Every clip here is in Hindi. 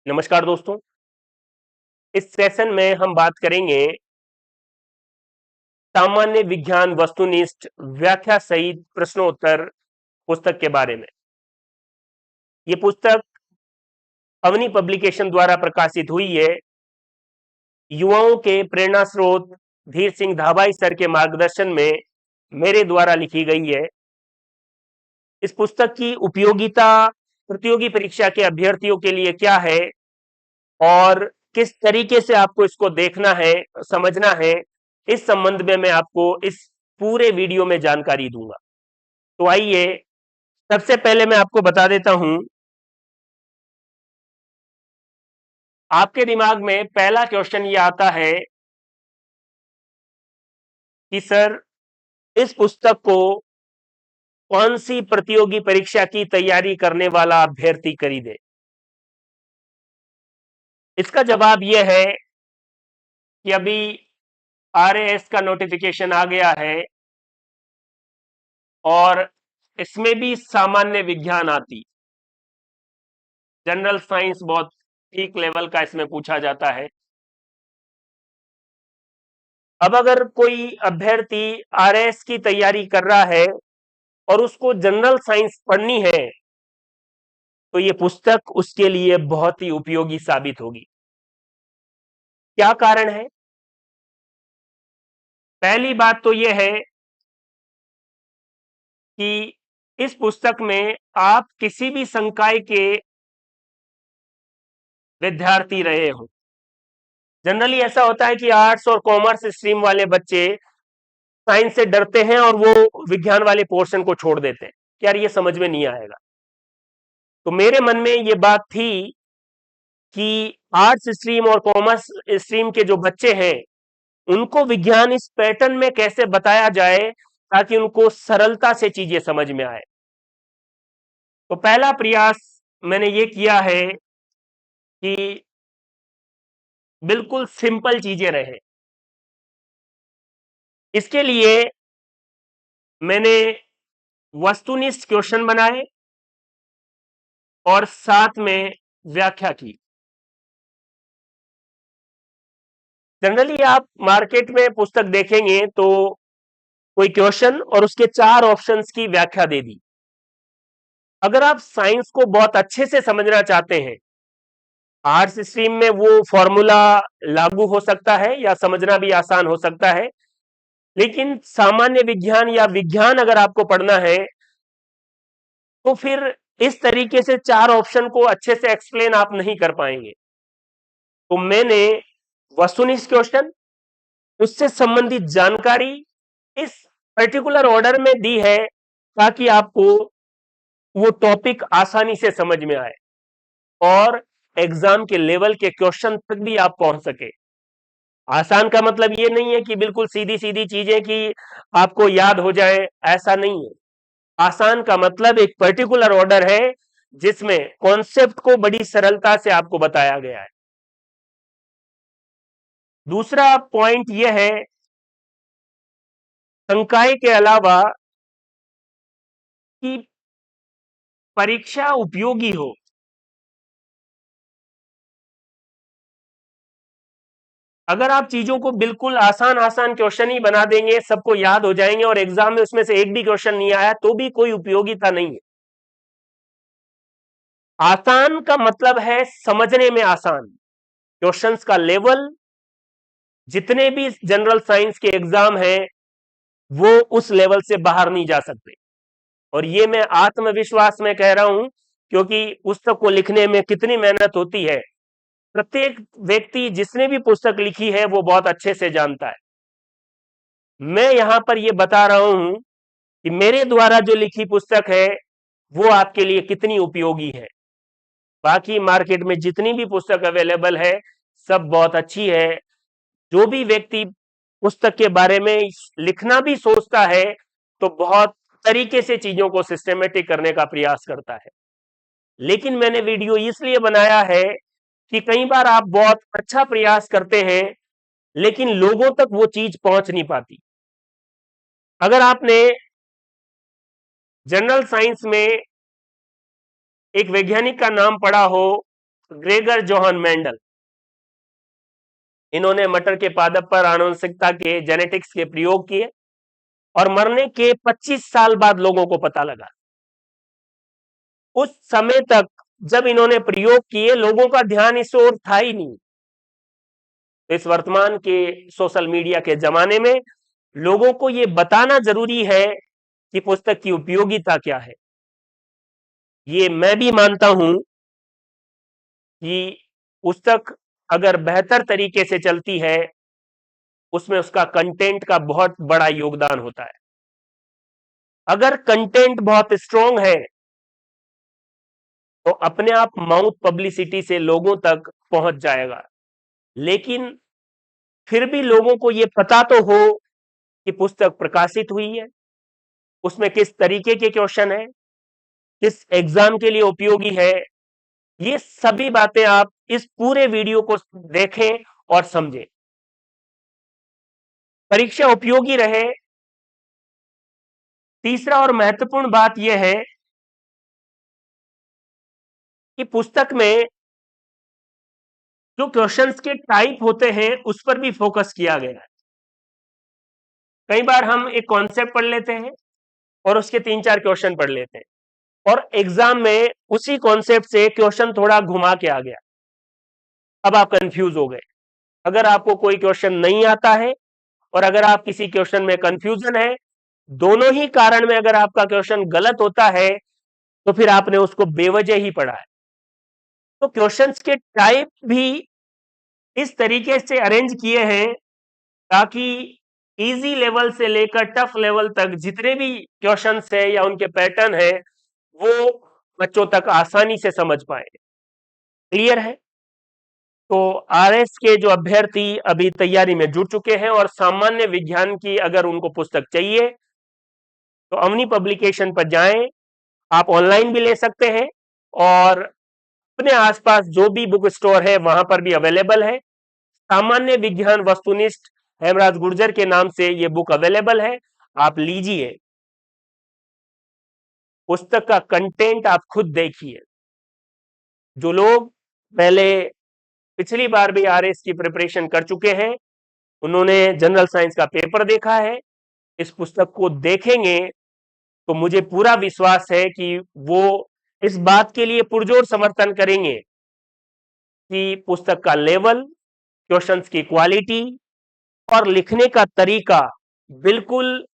नमस्कार दोस्तों। इस सेशन में हम बात करेंगे सामान्य विज्ञान वस्तुनिष्ठ व्याख्या सहित प्रश्नोत्तर पुस्तक के बारे में। ये पुस्तक अवनी पब्लिकेशन द्वारा प्रकाशित हुई है। युवाओं के प्रेरणा स्रोत धीर सिंह धाबाई सर के मार्गदर्शन में मेरे द्वारा लिखी गई है। इस पुस्तक की उपयोगिता प्रतियोगी परीक्षा के अभ्यर्थियों के लिए क्या है और किस तरीके से आपको इसको देखना है, समझना है, इस संबंध में मैं आपको इस पूरे वीडियो में जानकारी दूंगा। तो आइए, सबसे पहले मैं आपको बता देता हूं, आपके दिमाग में पहला क्वेश्चन ये आता है कि सर, इस पुस्तक को कौन सी प्रतियोगी परीक्षा की तैयारी करने वाला अभ्यर्थी खरीदे। इसका जवाब यह है कि अभी आरएएस का नोटिफिकेशन आ गया है और इसमें भी सामान्य विज्ञान आती, जनरल साइंस बहुत ठीक लेवल का इसमें पूछा जाता है। अब अगर कोई अभ्यर्थी आरएएस की तैयारी कर रहा है और उसको जनरल साइंस पढ़नी है तो ये पुस्तक उसके लिए बहुत ही उपयोगी साबित होगी। क्या कारण है? पहली बात तो यह है कि इस पुस्तक में आप किसी भी संकाय के विद्यार्थी रहे हो। जनरली ऐसा होता है कि आर्ट्स और कॉमर्स स्ट्रीम वाले बच्चे साइंस से डरते हैं और वो विज्ञान वाले पोर्शन को छोड़ देते हैं कि यार ये समझ में नहीं आएगा। तो मेरे मन में ये बात थी कि आर्ट्स स्ट्रीम और कॉमर्स स्ट्रीम के जो बच्चे हैं उनको विज्ञान इस पैटर्न में कैसे बताया जाए ताकि उनको सरलता से चीजें समझ में आए। तो पहला प्रयास मैंने ये किया है कि बिल्कुल सिंपल चीजें रहे। इसके लिए मैंने वस्तुनिष्ठ क्वेश्चन बनाए और साथ में व्याख्या की। जनरली आप मार्केट में पुस्तक देखेंगे तो कोई क्वेश्चन और उसके 4 ऑप्शंस की व्याख्या दे दी। अगर आप साइंस को बहुत अच्छे से समझना चाहते हैं, आर्ट्स स्ट्रीम में वो फॉर्मूला लागू हो सकता है या समझना भी आसान हो सकता है, लेकिन सामान्य विज्ञान या विज्ञान अगर आपको पढ़ना है तो फिर इस तरीके से 4 ऑप्शन को अच्छे से एक्सप्लेन आप नहीं कर पाएंगे। तो मैंने वस्तुनिष्ठ क्वेश्चन, उससे संबंधित जानकारी इस पर्टिकुलर ऑर्डर में दी है ताकि आपको वो टॉपिक आसानी से समझ में आए और एग्जाम के लेवल के क्वेश्चन तक भी आप पहुंच सके। आसान का मतलब ये नहीं है कि बिल्कुल सीधी सीधी चीजें कि आपको याद हो जाए, ऐसा नहीं है। आसान का मतलब एक पर्टिकुलर ऑर्डर है जिसमें कॉन्सेप्ट को बड़ी सरलता से आपको बताया गया है। दूसरा पॉइंट यह है, संकाय के अलावा कि परीक्षा उपयोगी हो। अगर आप चीजों को बिल्कुल आसान आसान क्वेश्चन ही बना देंगे, सबको याद हो जाएंगे और एग्जाम में उसमें से एक भी क्वेश्चन नहीं आया तो भी कोई उपयोगिता नहीं है। आसान का मतलब है समझने में आसान। क्वेश्चंस का लेवल, जितने भी जनरल साइंस के एग्जाम हैं वो उस लेवल से बाहर नहीं जा सकते। और ये मैं आत्मविश्वास में कह रहा हूं क्योंकि पुस्तक को लिखने में कितनी मेहनत होती है प्रत्येक व्यक्ति जिसने भी पुस्तक लिखी है वो बहुत अच्छे से जानता है। मैं यहां पर यह बता रहा हूं कि मेरे द्वारा जो लिखी पुस्तक है वो आपके लिए कितनी उपयोगी है। बाकी मार्केट में जितनी भी पुस्तक अवेलेबल है सब बहुत अच्छी है। जो भी व्यक्ति पुस्तक के बारे में लिखना भी सोचता है तो बहुत तरीके से चीजों को सिस्टमेटिक करने का प्रयास करता है। लेकिन मैंने वीडियो इसलिए बनाया है कि कई बार आप बहुत अच्छा प्रयास करते हैं लेकिन लोगों तक वो चीज पहुंच नहीं पाती। अगर आपने जनरल साइंस में एक वैज्ञानिक का नाम पढ़ा हो, ग्रेगर जोहान मेंडल, इन्होंने मटर के पादप पर आनुवंशिकता के जेनेटिक्स के प्रयोग किए और मरने के 25 साल बाद लोगों को पता लगा। उस समय तक जब इन्होंने प्रयोग किए लोगों का ध्यान इस ओर था ही नहीं। इस वर्तमान के सोशल मीडिया के जमाने में लोगों को यह बताना जरूरी है कि पुस्तक की उपयोगिता क्या है। ये मैं भी मानता हूं कि पुस्तक अगर बेहतर तरीके से चलती है उसमें उसका कंटेंट का बहुत बड़ा योगदान होता है। अगर कंटेंट बहुत स्ट्रांग है तो अपने आप माउथ पब्लिसिटी से लोगों तक पहुंच जाएगा, लेकिन फिर भी लोगों को यह पता तो हो कि पुस्तक प्रकाशित हुई है, उसमें किस तरीके के क्वेश्चन है, किस एग्जाम के लिए उपयोगी है। ये सभी बातें आप इस पूरे वीडियो को देखें और समझें। परीक्षा उपयोगी रहे, तीसरा और महत्वपूर्ण बात यह है कि पुस्तक में जो क्वेश्चंस के टाइप होते हैं उस पर भी फोकस किया गया है। कई बार हम एक कॉन्सेप्ट पढ़ लेते हैं और उसके 3-4 क्वेश्चन पढ़ लेते हैं और एग्जाम में उसी कॉन्सेप्ट से क्वेश्चन थोड़ा घुमा के आ गया, अब आप कंफ्यूज हो गए। अगर आपको कोई क्वेश्चन नहीं आता है और अगर आप किसी क्वेश्चन में कंफ्यूजन है, दोनों ही कारण में अगर आपका क्वेश्चन गलत होता है तो फिर आपने उसको बेवजह ही पढ़ा है। तो क्वेश्चंस के टाइप भी इस तरीके से अरेंज किए हैं ताकि इजी लेवल से लेकर टफ लेवल तक जितने भी क्वेश्चंस है या उनके पैटर्न है वो बच्चों तक आसानी से समझ पाए। क्लियर है? तो आरएस के जो अभ्यर्थी अभी तैयारी में जुट चुके हैं और सामान्य विज्ञान की अगर उनको पुस्तक चाहिए तो अवनी पब्लिकेशन पर जाएं। आप ऑनलाइन भी ले सकते हैं और अपने आसपास जो भी बुक स्टोर है वहां पर भी अवेलेबल है। सामान्य विज्ञान वस्तुनिष्ठ हेमराज गुर्जर के नाम से यह बुक अवेलेबल है, आप लीजिए। पुस्तक का कंटेंट आप खुद देखिए। जो लोग पहले पिछली बार भी आरएस की प्रिपरेशन कर चुके हैं उन्होंने जनरल साइंस का पेपर देखा है, इस पुस्तक को देखेंगे तो मुझे पूरा विश्वास है कि वो इस बात के लिए पुरजोर समर्थन करेंगे कि पुस्तक का लेवल, क्वेश्चंस की क्वालिटी और लिखने का तरीका बिल्कुल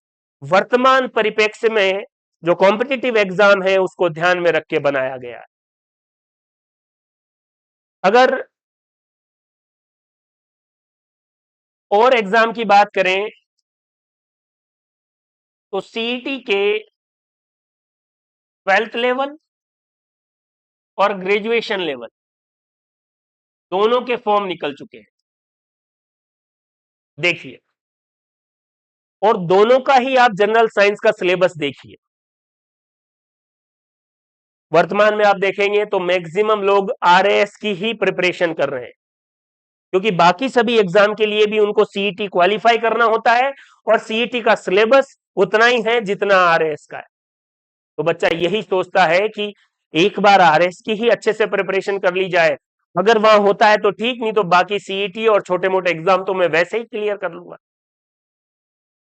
वर्तमान परिप्रेक्ष्य में जो कॉम्पिटिटिव एग्जाम है उसको ध्यान में रख के बनाया गया है। अगर और एग्जाम की बात करें तो सीईटी के 12th लेवल और ग्रेजुएशन लेवल दोनों के फॉर्म निकल चुके हैं, देखिए। और दोनों का ही आप जनरल साइंस का सिलेबस देखिए। वर्तमान में आप देखेंगे तो मैक्सिमम लोग आरएएस की ही प्रिपरेशन कर रहे हैं क्योंकि बाकी सभी एग्जाम के लिए भी उनको सीईटी क्वालिफाई करना होता है और सीईटी का सिलेबस उतना ही है जितना आरएएस का है। तो बच्चा यही सोचता है कि एक बार आरएएस की ही अच्छे से प्रिपरेशन कर ली जाए, अगर वहां होता है तो ठीक, नहीं तो बाकी सीईटी और छोटे मोटे एग्जाम तो मैं वैसे ही क्लियर कर लूंगा।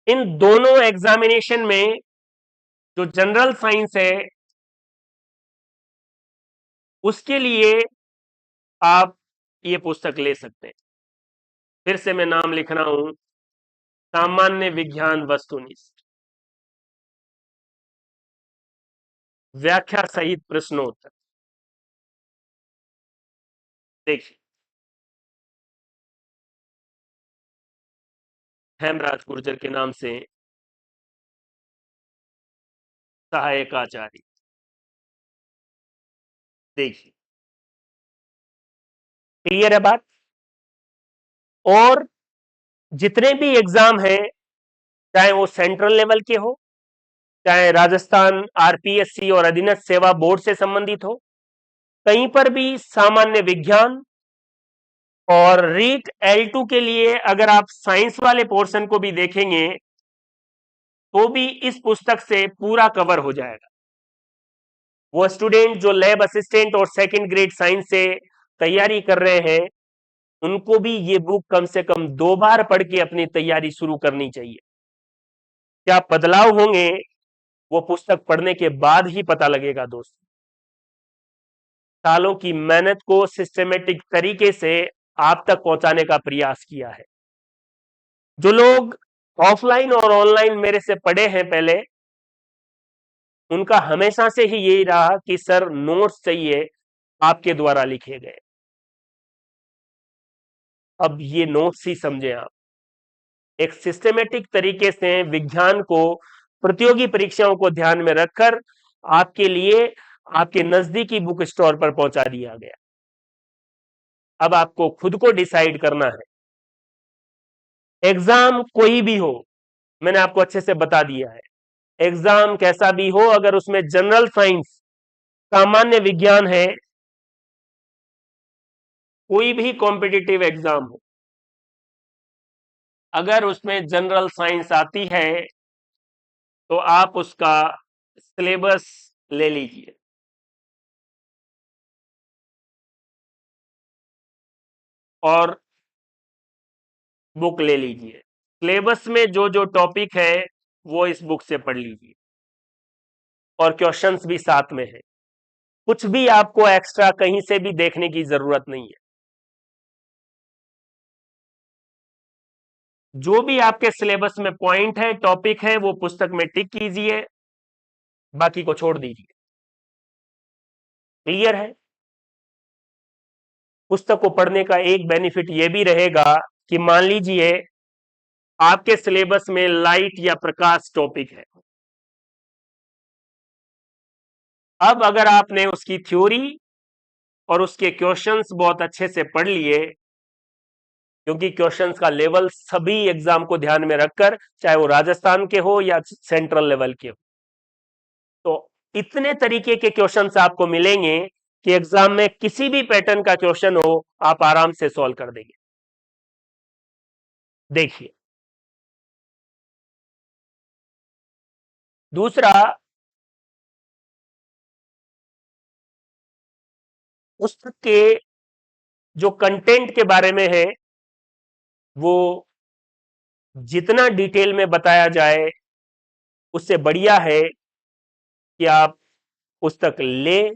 इन दोनों एग्जामिनेशन में जो जनरल साइंस है उसके लिए आप ये पुस्तक ले सकते हैं। फिर से मैं नाम लिख रहा हूं, सामान्य विज्ञान वस्तुनिष्ठ, व्याख्या सहित प्रश्नोत्तर। देखिए, हेमराज गुर्जर के नाम से सहायक आचार्य। देखिए, क्लियर है बात? और जितने भी एग्जाम हैं चाहे वो सेंट्रल लेवल के हो, चाहे राजस्थान आरपीएससी और अधीनस्थ सेवा बोर्ड से संबंधित हो, कहीं पर भी सामान्य विज्ञान और रीट L2 के लिए अगर आप साइंस वाले पोर्शन को भी देखेंगे तो भी इस पुस्तक से पूरा कवर हो जाएगा। वो स्टूडेंट जो लैब असिस्टेंट और सेकंड ग्रेड साइंस से तैयारी कर रहे हैं उनको भी ये बुक कम से कम 2 बार पढ़ के अपनी तैयारी शुरू करनी चाहिए। क्या बदलाव होंगे वो पुस्तक पढ़ने के बाद ही पता लगेगा दोस्त। सालों की मेहनत को सिस्टमेटिक तरीके से आप तक पहुंचाने का प्रयास किया है। जो लोग ऑफलाइन और ऑनलाइन मेरे से पढ़े हैं पहले, उनका हमेशा से ही यही रहा कि सर नोट्स चाहिए आपके द्वारा लिखे गए। अब ये नोट्स ही समझे आप, एक सिस्टमेटिक तरीके से विज्ञान को प्रतियोगी परीक्षाओं को ध्यान में रखकर आपके लिए आपके नजदीकी बुक स्टोर पर पहुंचा दिया गया। अब आपको खुद को डिसाइड करना है। एग्जाम कोई भी हो, मैंने आपको अच्छे से बता दिया है, एग्जाम कैसा भी हो, अगर उसमें जनरल साइंस सामान्य विज्ञान है, कोई भी कॉम्पिटिटिव एग्जाम हो, अगर उसमें जनरल साइंस आती है तो आप उसका सिलेबस ले लीजिए और बुक ले लीजिए। सिलेबस में जो जो टॉपिक है वो इस बुक से पढ़ लीजिए और क्वेश्चंस भी साथ में है। कुछ भी आपको एक्स्ट्रा कहीं से भी देखने की जरूरत नहीं है। जो भी आपके सिलेबस में पॉइंट है, टॉपिक है, वो पुस्तक में टिक कीजिए, बाकी को छोड़ दीजिए। क्लियर है। पुस्तक को पढ़ने का एक बेनिफिट यह भी रहेगा कि मान लीजिए आपके सिलेबस में लाइट या प्रकाश टॉपिक है, अब अगर आपने उसकी थ्योरी और उसके क्वेश्चंस बहुत अच्छे से पढ़ लिए, क्योंकि क्वेश्चंस का लेवल सभी एग्जाम को ध्यान में रखकर, चाहे वो राजस्थान के हो या सेंट्रल लेवल के हो, तो इतने तरीके के क्वेश्चंस आपको मिलेंगे कि एग्जाम में किसी भी पैटर्न का क्वेश्चन हो आप आराम से सॉल्व कर देंगे। देखिए, दूसरा, पुस्तक के जो कंटेंट के बारे में है वो जितना डिटेल में बताया जाए उससे बढ़िया है कि आप पुस्तक लें,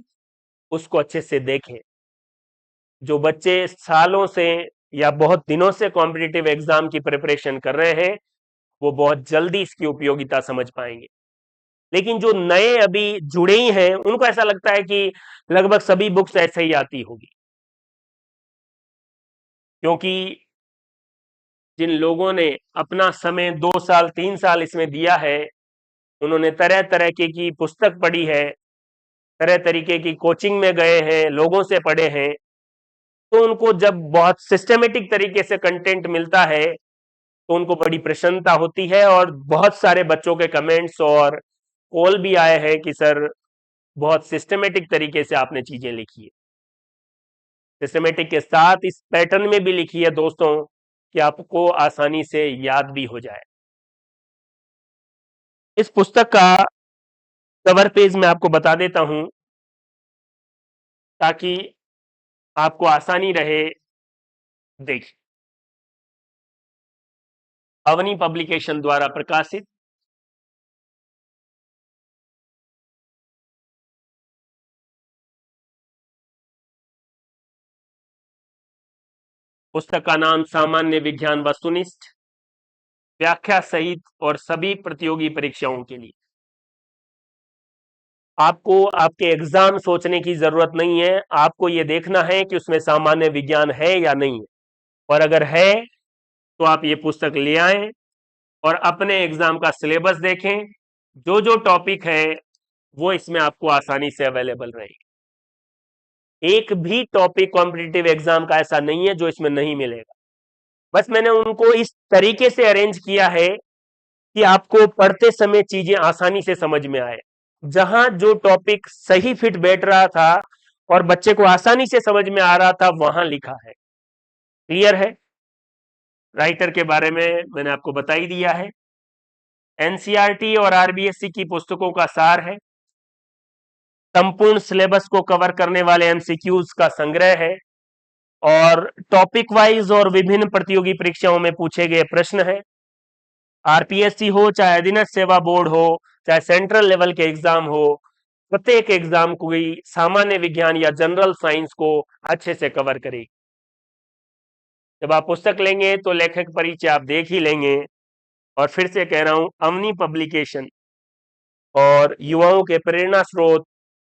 उसको अच्छे से देखें। जो बच्चे सालों से या बहुत दिनों से कॉम्पिटिटिव एग्जाम की प्रिपरेशन कर रहे हैं वो बहुत जल्दी इसकी उपयोगिता समझ पाएंगे। लेकिन जो नए अभी जुड़े ही हैं उनको ऐसा लगता है कि लगभग सभी बुक्स ऐसे ही आती होगी, क्योंकि जिन लोगों ने अपना समय 2 साल 3 साल इसमें दिया है, उन्होंने तरह तरह की पुस्तक पढ़ी है, तरह तरीके की कोचिंग में गए हैं, लोगों से पढ़े हैं, तो उनको जब बहुत सिस्टमेटिक तरीके से कंटेंट मिलता है तो उनको बड़ी प्रसन्नता होती है। और बहुत सारे बच्चों के कमेंट्स और कॉल भी आए हैं कि सर बहुत सिस्टमेटिक तरीके से आपने चीजें लिखी है, सिस्टमेटिक के साथ इस पैटर्न में भी लिखी है दोस्तों कि आपको आसानी से याद भी हो जाए। इस पुस्तक का कवर पेज मैं आपको बता देता हूं ताकि आपको आसानी रहे। देखिए, अवनी पब्लिकेशन द्वारा प्रकाशित पुस्तक का नाम सामान्य विज्ञान वस्तुनिष्ठ, व्याख्या सहित और सभी प्रतियोगी परीक्षाओं के लिए। आपको आपके एग्जाम सोचने की जरूरत नहीं है, आपको यह देखना है कि उसमें सामान्य विज्ञान है या नहीं है, और अगर है तो आप ये पुस्तक ले आएं और अपने एग्जाम का सिलेबस देखें। जो जो टॉपिक है वो इसमें आपको आसानी से अवेलेबल रहेगी। एक भी टॉपिक कॉम्पिटिटिव एग्जाम का ऐसा नहीं है जो इसमें नहीं मिलेगा। बस मैंने उनको इस तरीके से अरेंज किया है कि आपको पढ़ते समय चीजें आसानी से समझ में आए। जहां जो टॉपिक सही फिट बैठ रहा था और बच्चे को आसानी से समझ में आ रहा था वहां लिखा है। क्लियर है। राइटर के बारे में मैंने आपको बता ही दिया है। एनसीईआरटी और आरबीएससी की पुस्तकों का सार है, संपूर्ण सिलेबस को कवर करने वाले एमसीक्यूज का संग्रह है, और टॉपिक वाइज और विभिन्न प्रतियोगी परीक्षाओं में पूछे गए प्रश्न है। आरपीएससी हो, चाहे अधीनस्थ सेवा बोर्ड हो, चाहे सेंट्रल लेवल के एग्जाम हो, प्रत्येक एग्जाम को सामान्य विज्ञान या जनरल साइंस को अच्छे से कवर करेगी। जब आप पुस्तक लेंगे तो लेखक परिचय आप देख ही लेंगे। और फिर से कह रहा हूं, अवनी पब्लिकेशन और युवाओं के प्रेरणा स्रोत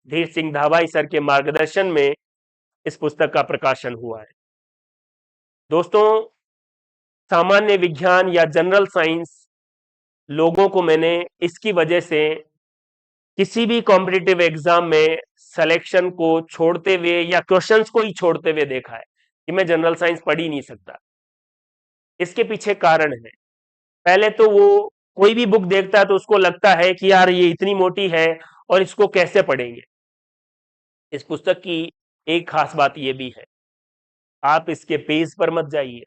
धीर सिंह धावाई सर के मार्गदर्शन में इस पुस्तक का प्रकाशन हुआ है। दोस्तों, सामान्य विज्ञान या जनरल साइंस लोगों को मैंने इसकी वजह से किसी भी कॉम्पिटिटिव एग्जाम में सिलेक्शन को छोड़ते हुए या क्वेश्चंस को ही छोड़ते हुए देखा है कि मैं जनरल साइंस पढ़ ही नहीं सकता। इसके पीछे कारण है, पहले तो वो कोई भी बुक देखता है तो उसको लगता है कि यार ये इतनी मोटी है और इसको कैसे पढ़ेंगे। इस पुस्तक की एक खास बात ये भी है, आप इसके पेज पर मत जाइए,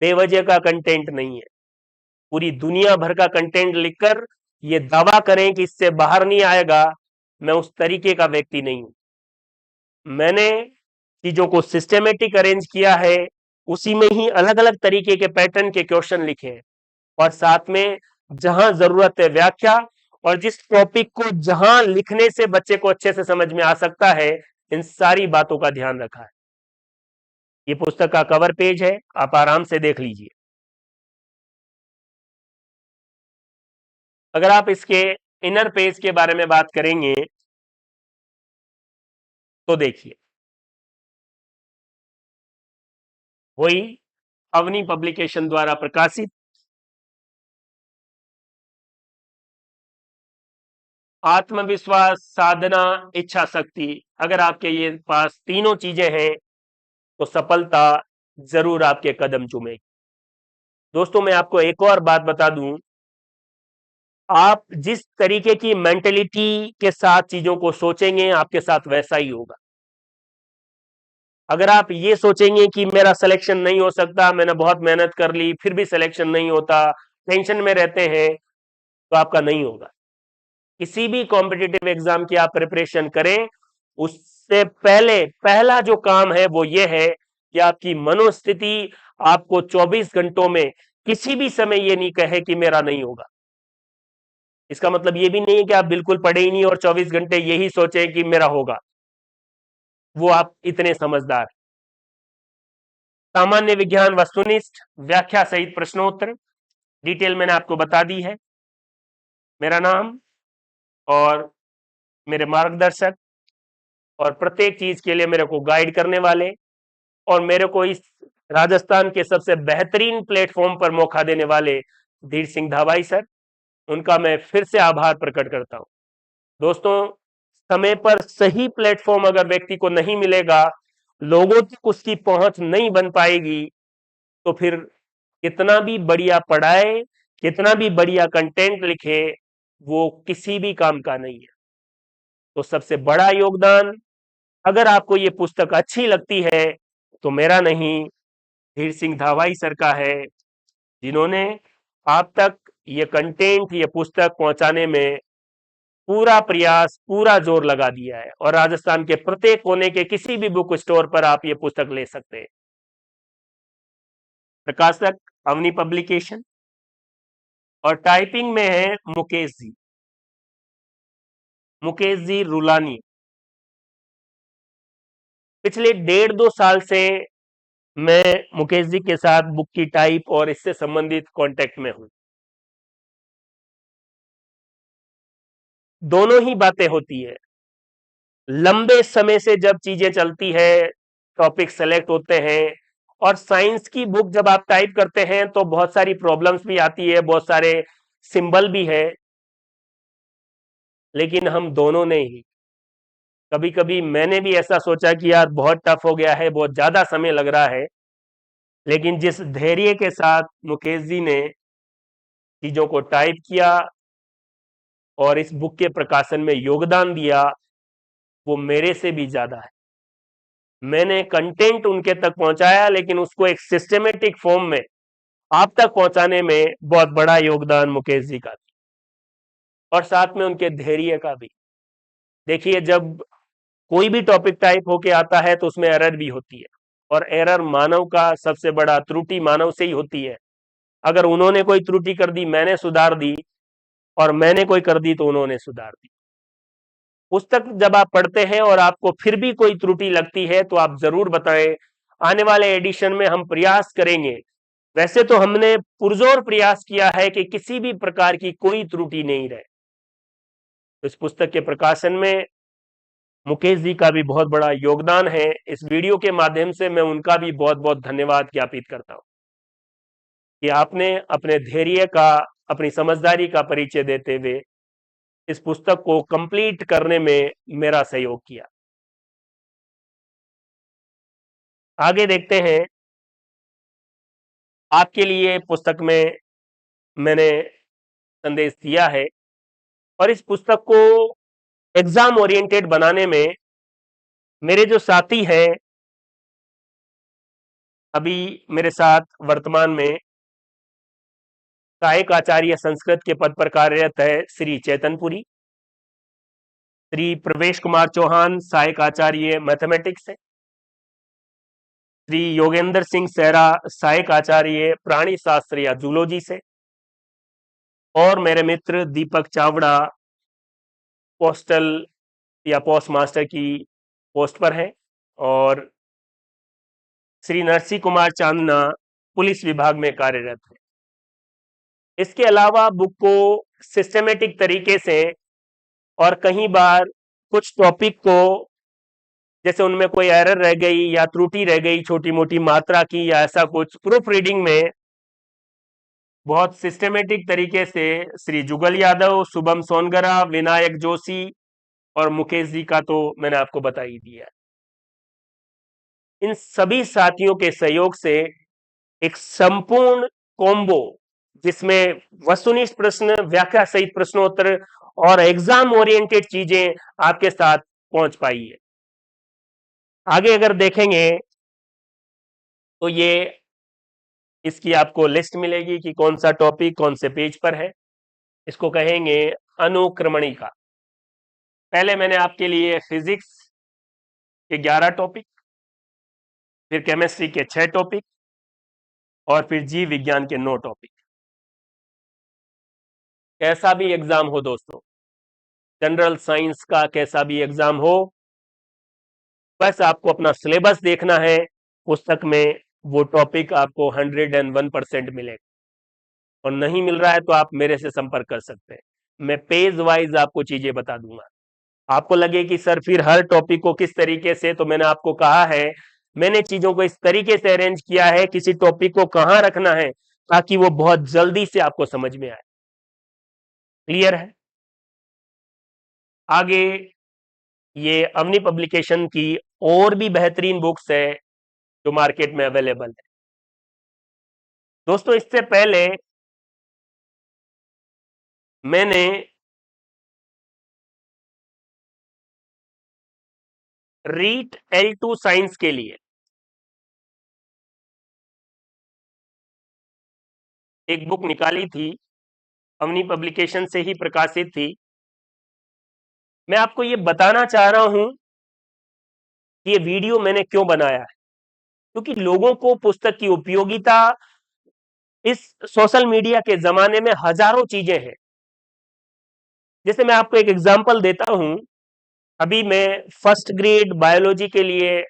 बेवजह का कंटेंट नहीं है। पूरी दुनिया भर का कंटेंट लिखकर ये दावा करें कि इससे बाहर नहीं आएगा, मैं उस तरीके का व्यक्ति नहीं हूं। मैंने चीजों को सिस्टमेटिक अरेंज किया है, उसी में ही अलग अलग तरीके के पैटर्न के क्वेश्चन लिखे हैं और साथ में जहां जरूरत है व्याख्या, और जिस टॉपिक को जहां लिखने से बच्चे को अच्छे से समझ में आ सकता है, इन सारी बातों का ध्यान रखा है। ये पुस्तक का कवर पेज है, आप आराम से देख लीजिए। अगर आप इसके इनर पेज के बारे में बात करेंगे तो देखिए, वही अवनी पब्लिकेशन द्वारा प्रकाशित आत्मविश्वास, साधना, इच्छा शक्ति, अगर आपके ये पास तीनों चीजें हैं तो सफलता जरूर आपके कदम चूमेगी। दोस्तों, मैं आपको एक और बात बता दूं, आप जिस तरीके की मेंटेलिटी के साथ चीजों को सोचेंगे आपके साथ वैसा ही होगा। अगर आप ये सोचेंगे कि मेरा सिलेक्शन नहीं हो सकता, मैंने बहुत मेहनत कर ली फिर भी सिलेक्शन नहीं होता, टेंशन में रहते हैं, तो आपका नहीं होगा। किसी भी कॉम्पिटिटिव एग्जाम की आप प्रिपरेशन करें, उससे पहले पहला जो काम है वो ये है कि आपकी मनोस्थिति आपको 24 घंटों में किसी भी समय ये नहीं कहे कि मेरा नहीं होगा। इसका मतलब ये भी नहीं है कि आप बिल्कुल पढ़े ही नहीं और 24 घंटे यही सोचे कि मेरा होगा, वो आप इतने समझदार। सामान्य विज्ञान वस्तुनिष्ठ व्याख्या सहित प्रश्नोत्तर डिटेल मैंने आपको बता दी है। मेरा नाम और मेरे मार्गदर्शक और प्रत्येक चीज के लिए मेरे को गाइड करने वाले और मेरे को इस राजस्थान के सबसे बेहतरीन प्लेटफॉर्म पर मौका देने वाले धीर सिंह धावाई सर, उनका मैं फिर से आभार प्रकट करता हूं। दोस्तों, समय पर सही प्लेटफॉर्म अगर व्यक्ति को नहीं मिलेगा, लोगों तक उसकी पहुंच नहीं बन पाएगी, तो फिर कितना भी बढ़िया पढ़ाए, कितना भी बढ़िया कंटेंट लिखे, वो किसी भी काम का नहीं है। तो सबसे बड़ा योगदान, अगर आपको ये पुस्तक अच्छी लगती है तो मेरा नहीं, धीर सिंह धावाई सर का है, जिन्होंने आप तक ये कंटेंट, ये पुस्तक पहुंचाने में पूरा प्रयास, पूरा जोर लगा दिया है। और राजस्थान के प्रत्येक कोने के किसी भी बुक स्टोर पर आप ये पुस्तक ले सकते हैं। प्रकाशक अवनी पब्लिकेशन और टाइपिंग में है मुकेश जी रुलानी। पिछले 1.5-2 साल से मैं मुकेश जी के साथ बुक की टाइप और इससे संबंधित कांटेक्ट में हूं। दोनों ही बातें होती है, लंबे समय से जब चीजें चलती है, टॉपिक सेलेक्ट होते हैं, और साइंस की बुक जब आप टाइप करते हैं तो बहुत सारी प्रॉब्लम्स भी आती है, बहुत सारे सिंबल भी है। लेकिन हम दोनों ने ही, कभी कभी मैंने भी ऐसा सोचा कि यार बहुत टफ हो गया है, बहुत ज्यादा समय लग रहा है, लेकिन जिस धैर्य के साथ मुकेश जी ने चीजों को टाइप किया और इस बुक के प्रकाशन में योगदान दिया, वो मेरे से भी ज्यादा है। मैंने कंटेंट उनके तक पहुंचाया, लेकिन उसको एक सिस्टमेटिक फॉर्म में आप तक पहुंचाने में बहुत बड़ा योगदान मुकेश जी का था, और साथ में उनके धैर्य का भी। देखिए, जब कोई भी टॉपिक टाइप होके आता है तो उसमें एरर भी होती है, और एरर मानव का सबसे बड़ा त्रुटि मानव से ही होती है। अगर उन्होंने कोई त्रुटि कर दी, मैंने सुधार दी, और मैंने कोई कर दी तो उन्होंने सुधार दी। पुस्तक जब आप पढ़ते हैं और आपको फिर भी कोई त्रुटि लगती है तो आप जरूर बताएं। आने वाले एडिशन में हम प्रयास करेंगे। वैसे तो हमने पुरजोर प्रयास किया है कि किसी भी प्रकार की कोई त्रुटि नहीं रहे। तो इस पुस्तक के प्रकाशन में मुकेश जी का भी बहुत बड़ा योगदान है। इस वीडियो के माध्यम से मैं उनका भी बहुत बहुत धन्यवाद ज्ञापित करता हूं कि आपने अपने धैर्य का, अपनी समझदारी का परिचय देते हुए इस पुस्तक को कंप्लीट करने में मेरा सहयोग किया। आगे देखते हैं। आपके लिए पुस्तक में मैंने संदेश दिया है, और इस पुस्तक को एग्जाम ओरिएंटेड बनाने में मेरे जो साथी हैं, अभी मेरे साथ वर्तमान में सहायक आचार्य संस्कृत के पद पर कार्यरत है श्री चैतनपुरी, श्री प्रवेश कुमार चौहान सहायक आचार्य मैथमेटिक्स है, श्री योगेंद्र सिंह सहरा सहायक आचार्य प्राणी शास्त्र या जूलॉजी से, और मेरे मित्र दीपक चावड़ा पोस्टल या पोस्ट मास्टर की पोस्ट पर है, और श्री नरसिंह कुमार चांदना पुलिस विभाग में कार्यरत है। इसके अलावा बुक को सिस्टमेटिक तरीके से, और कहीं बार कुछ टॉपिक को जैसे उनमें कोई एरर रह गई या त्रुटि रह गई छोटी मोटी मात्रा की या ऐसा कुछ, प्रूफ रीडिंग में बहुत सिस्टमेटिक तरीके से श्री जुगल यादव, शुभम सोनगरा, विनायक जोशी और मुकेश जी का तो मैंने आपको बता ही दिया। इन सभी साथियों के सहयोग से एक संपूर्ण कॉम्बो, जिसमें वस्तुनिष्ठ प्रश्न, व्याख्या सहित प्रश्नोत्तर और एग्जाम ओरिएंटेड चीजें आपके साथ पहुंच पाई है। आगे अगर देखेंगे तो ये इसकी आपको लिस्ट मिलेगी कि कौन सा टॉपिक कौन से पेज पर है। इसको कहेंगे अनुक्रमणिका। पहले मैंने आपके लिए फिजिक्स के 11 टॉपिक, फिर केमिस्ट्री के 6 टॉपिक, और फिर जीव विज्ञान के 9 टॉपिक। कैसा भी एग्जाम हो दोस्तों, जनरल साइंस का कैसा भी एग्जाम हो, बस आपको अपना सिलेबस देखना है। पुस्तक में वो टॉपिक आपको 101% मिलेगा, और नहीं मिल रहा है तो आप मेरे से संपर्क कर सकते हैं। मैं पेज वाइज आपको चीजें बता दूंगा। आपको लगे कि सर फिर हर टॉपिक को किस तरीके से, तो मैंने आपको कहा है, मैंने चीजों को इस तरीके से अरेंज किया है किसी टॉपिक को कहां रखना है ताकि वो बहुत जल्दी से आपको समझ में आए। क्लियर है? आगे ये अवनी पब्लिकेशन की और भी बेहतरीन बुक्स है जो मार्केट में अवेलेबल है। दोस्तों, इससे पहले मैंने रीट L2 साइंस के लिए एक बुक निकाली थी, अवनी पब्लिकेशन से ही प्रकाशित थी। मैं आपको ये बताना चाह रहा हूं कि ये वीडियो मैंने क्यों बनाया है, क्योंकि लोगों को पुस्तक की उपयोगिता, इस सोशल मीडिया के जमाने में हजारों चीजें हैं। जैसे मैं आपको एक एग्जांपल देता हूं, अभी मैं फर्स्ट ग्रेड बायोलॉजी के लिए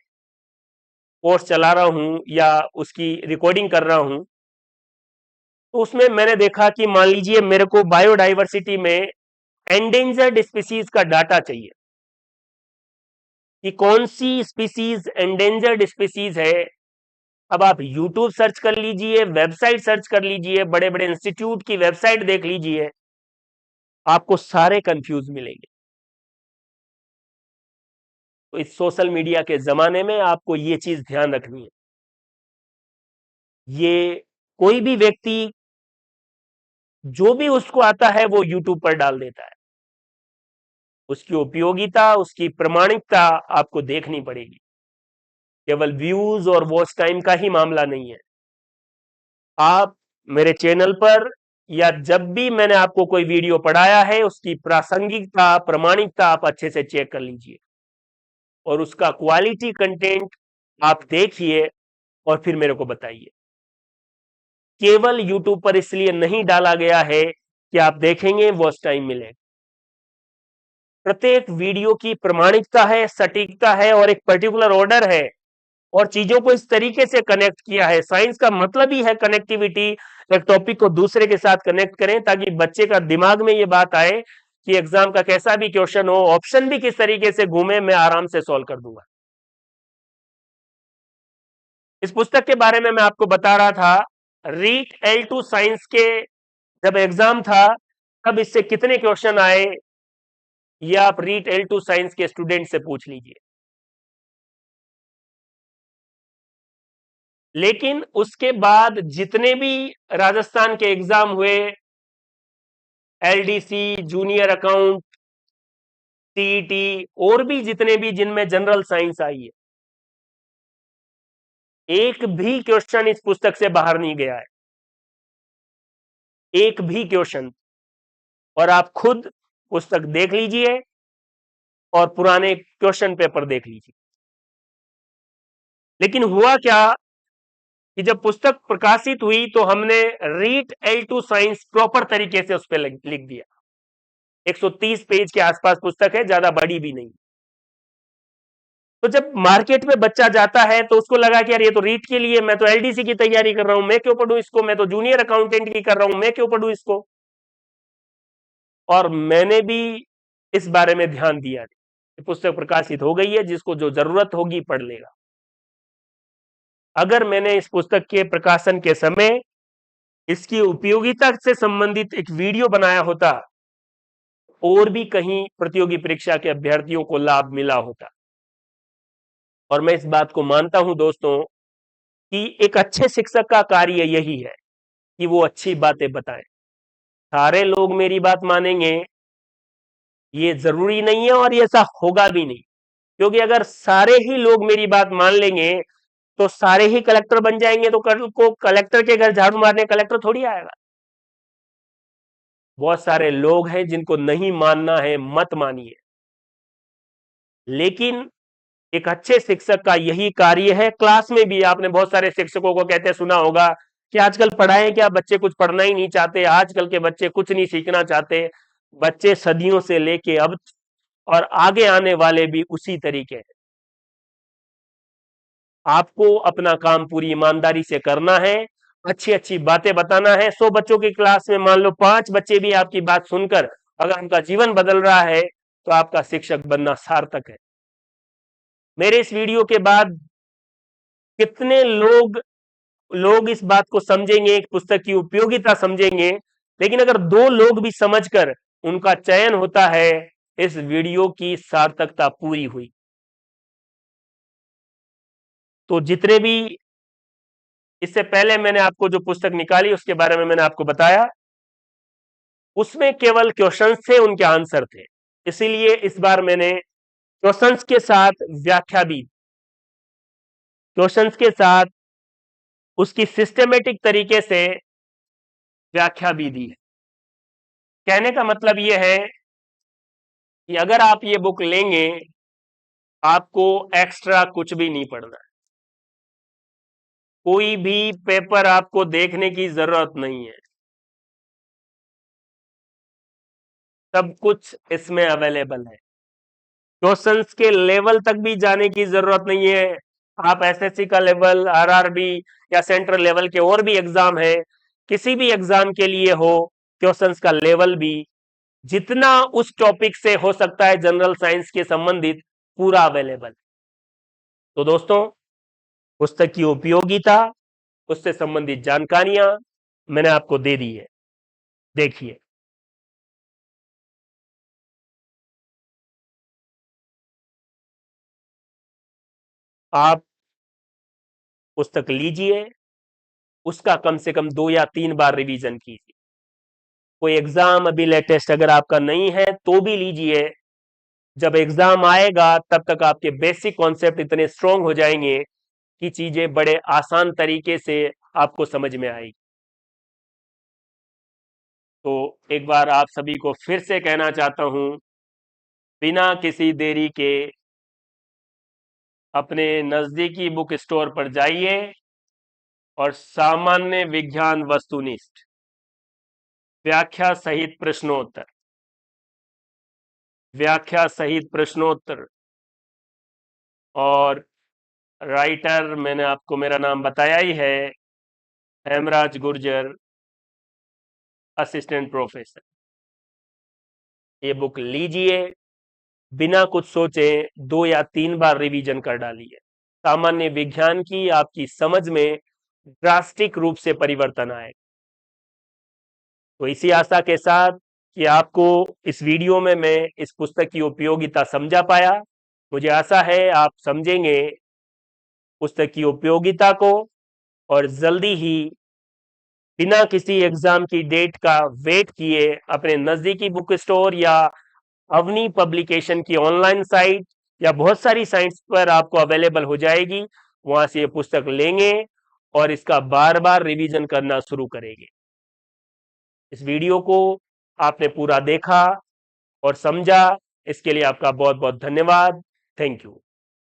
कोर्स चला रहा हूं या उसकी रिकॉर्डिंग कर रहा हूं, तो उसमें मैंने देखा कि मान लीजिए मेरे को बायोडाइवर्सिटी में एंडेंजर्ड स्पीसीज का डाटा चाहिए कि कौन सी स्पीसीज एंडेंजर्ड स्पीसीज है। अब आप YouTube सर्च कर लीजिए, वेबसाइट सर्च कर लीजिए, बड़े बड़े इंस्टीट्यूट की वेबसाइट देख लीजिए, आपको सारे कंफ्यूज मिलेंगे। तो इस सोशल मीडिया के जमाने में आपको ये चीज ध्यान रखनी है। ये कोई भी व्यक्ति जो भी उसको आता है वो YouTube पर डाल देता है। उसकी उपयोगिता, उसकी प्रमाणिकता आपको देखनी पड़ेगी। केवल व्यूज और वॉच टाइम का ही मामला नहीं है। आप मेरे चैनल पर या जब भी मैंने आपको कोई वीडियो पढ़ाया है उसकी प्रासंगिकता, प्रमाणिकता आप अच्छे से चेक कर लीजिए। और उसका क्वालिटी कंटेंट आप देखिए और फिर मेरे को बताइए। केवल यूट्यूब पर इसलिए नहीं डाला गया है कि आप देखेंगे वॉच टाइम मिले। प्रत्येक वीडियो की प्रामाणिकता है, सटीकता है और एक पर्टिकुलर ऑर्डर है और चीजों को इस तरीके से कनेक्ट किया है। साइंस का मतलब ही है कनेक्टिविटी, एक टॉपिक को दूसरे के साथ कनेक्ट करें ताकि बच्चे का दिमाग में ये बात आए कि एग्जाम का कैसा भी क्वेश्चन हो, ऑप्शन भी किस तरीके से घूमे, मैं आराम से सॉल्व कर दूंगा। इस पुस्तक के बारे में मैं आपको बता रहा था, रीट L2 साइंस के जब एग्जाम था तब इससे कितने क्वेश्चन आए, ये आप रीट L2 साइंस के स्टूडेंट से पूछ लीजिए। लेकिन उसके बाद जितने भी राजस्थान के एग्जाम हुए, LDC, जूनियर अकाउंट, CET और भी जितने भी जिनमें जनरल साइंस आई है, एक भी क्वेश्चन इस पुस्तक से बाहर नहीं गया है, एक भी क्वेश्चन। और आप खुद पुस्तक देख लीजिए और पुराने क्वेश्चन पेपर देख लीजिए। लेकिन हुआ क्या कि जब पुस्तक प्रकाशित हुई तो हमने रीट L2 साइंस प्रॉपर तरीके से उस पर लिख दिया। 130 पेज के आसपास पुस्तक है, ज्यादा बड़ी भी नहीं। तो जब मार्केट में बच्चा जाता है तो उसको लगा कि यार ये तो रीट के लिए, मैं तो LDC की तैयारी कर रहा हूं, मैं क्यों पढ़ूं इसको, मैं तो जूनियर अकाउंटेंट की कर रहा हूं, मैं क्यों पढ़ूं इसको। और मैंने भी इस बारे में ध्यान दिया। पुस्तक प्रकाशित हो गई है, जिसको जो जरूरत होगी पढ़ लेगा। अगर मैंने इस पुस्तक के प्रकाशन के समय इसकी उपयोगिता से संबंधित एक वीडियो बनाया होता, और भी कहीं प्रतियोगी परीक्षा के अभ्यर्थियों को लाभ मिला होता। और मैं इस बात को मानता हूं दोस्तों कि एक अच्छे शिक्षक का कार्य यही है कि वो अच्छी बातें बताएं। सारे लोग मेरी बात मानेंगे ये जरूरी नहीं है और ऐसा होगा भी नहीं, क्योंकि अगर सारे ही लोग मेरी बात मान लेंगे तो सारे ही कलेक्टर बन जाएंगे, तो कल को कलेक्टर के घर झाड़ू मारने कलेक्टर थोड़ी आएगा। बहुत सारे लोग हैं जिनको नहीं मानना है, मत मानिए। लेकिन एक अच्छे शिक्षक का यही कार्य है। क्लास में भी आपने बहुत सारे शिक्षकों को कहते सुना होगा कि आजकल पढ़ाएं क्या, बच्चे कुछ पढ़ना ही नहीं चाहते, आजकल के बच्चे कुछ नहीं सीखना चाहते। बच्चे सदियों से लेके अब और आगे आने वाले भी उसी तरीके हैं। आपको अपना काम पूरी ईमानदारी से करना है, अच्छी अच्छी बातें बताना है। 100 बच्चों की क्लास में मान लो 5 बच्चे भी आपकी बात सुनकर अगर उनका जीवन बदल रहा है तो आपका शिक्षक बनना सार्थक है। मेरे इस वीडियो के बाद कितने लोग इस बात को समझेंगे, एक पुस्तक की उपयोगिता समझेंगे। लेकिन अगर 2 लोग भी समझकर उनका चयन होता है, इस वीडियो की सार्थकता पूरी हुई। तो जितने भी इससे पहले मैंने आपको जो पुस्तक निकाली उसके बारे में मैंने आपको बताया, उसमें केवल क्वेश्चंस थे, उनके आंसर थे। इसीलिए इस बार मैंने क्वेश्चंस के साथ व्याख्या भी, क्वेश्चंस के साथ उसकी सिस्टमेटिक तरीके से व्याख्या भी दी है। कहने का मतलब यह है कि अगर आप ये बुक लेंगे, आपको एक्स्ट्रा कुछ भी नहीं पढ़ना है, कोई भी पेपर आपको देखने की जरूरत नहीं है, सब कुछ इसमें अवेलेबल है। क्वेश्चंस के लेवल तक भी जाने की जरूरत नहीं है। आप एसएससी का लेवल, आरआरबी या सेंट्रल लेवल के और भी एग्जाम है, किसी भी एग्जाम के लिए हो, क्वेश्चंस का लेवल भी जितना उस टॉपिक से हो सकता है जनरल साइंस के संबंधित पूरा अवेलेबल। तो दोस्तों, पुस्तक की उपयोगिता, उससे संबंधित जानकारियां मैंने आपको दे दी है। देखिए, आप पुस्तक लीजिए, उसका कम से कम 2 या 3 बार रिवीजन कीजिए। कोई एग्जाम अभी लेटेस्ट अगर आपका नहीं है तो भी लीजिए। जब एग्जाम आएगा तब तक आपके बेसिक कॉन्सेप्ट इतने स्ट्रांग हो जाएंगे कि चीजें बड़े आसान तरीके से आपको समझ में आएगी। तो एक बार आप सभी को फिर से कहना चाहता हूं, बिना किसी देरी के अपने नजदीकी बुक स्टोर पर जाइए और सामान्य विज्ञान वस्तुनिष्ठ व्याख्या सहित प्रश्नोत्तर, व्याख्या सहित प्रश्नोत्तर, और राइटर मैंने आपको मेरा नाम बताया ही है, हेमराज गुर्जर, असिस्टेंट प्रोफेसर। ये बुक लीजिए, बिना कुछ सोचे 2 या 3 बार रिवीजन कर डालिए। सामान्य विज्ञान की आपकी समझ में ड्रास्टिक रूप से परिवर्तन आए। तो इसी आशा के साथ कि आपको इस वीडियो में मैं इस पुस्तक की उपयोगिता समझा पाया, मुझे आशा है आप समझेंगे पुस्तक की उपयोगिता को और जल्दी ही बिना किसी एग्जाम की डेट का वेट किए अपने नजदीकी बुक स्टोर या अवनी पब्लिकेशन की ऑनलाइन साइट या बहुत सारी साइट्स पर आपको अवेलेबल हो जाएगी, वहां से ये पुस्तक लेंगे और इसका बार बार रिवीजन करना शुरू करेंगे। इस वीडियो को आपने पूरा देखा और समझा, इसके लिए आपका बहुत बहुत धन्यवाद। Thank you.